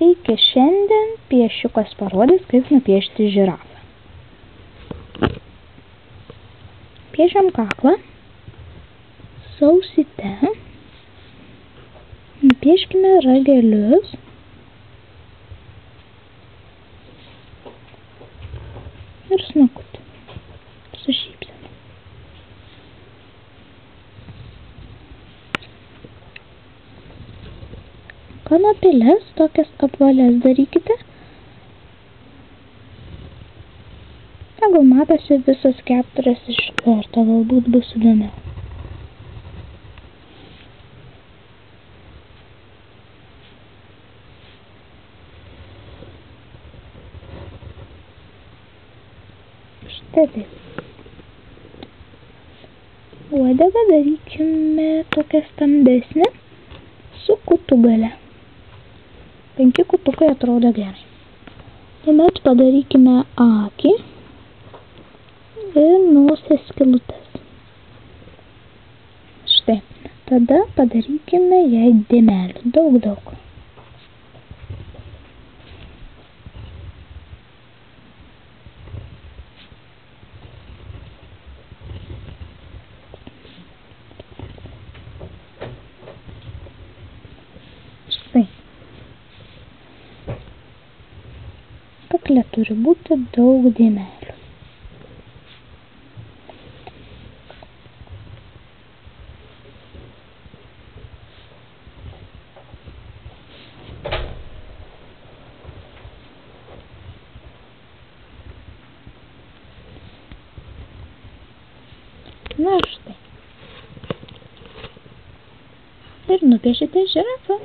Sveiki, šiandien piešiukas parodys, kaip nupiešti žirafą. Piešiam kaklą, sausite, nupieškime ragelius, ir snukutį su šypsena. Kanopėles tokias apvalias darykite. Tegul matosi visas 4 iš karto, galbūt bus įdomiau. Štai taip. Uodegą darykime tokią stambesnę su kutu gale. 5 kutukai atrodo gerai. Tuomet padarykime akį ir nosies skylutes. Štai. Tada padarykime jai dėmelių. Daug. Štai. Kakle turi būti daug dėmelių. Na štai. Ir nupiešite žirafą.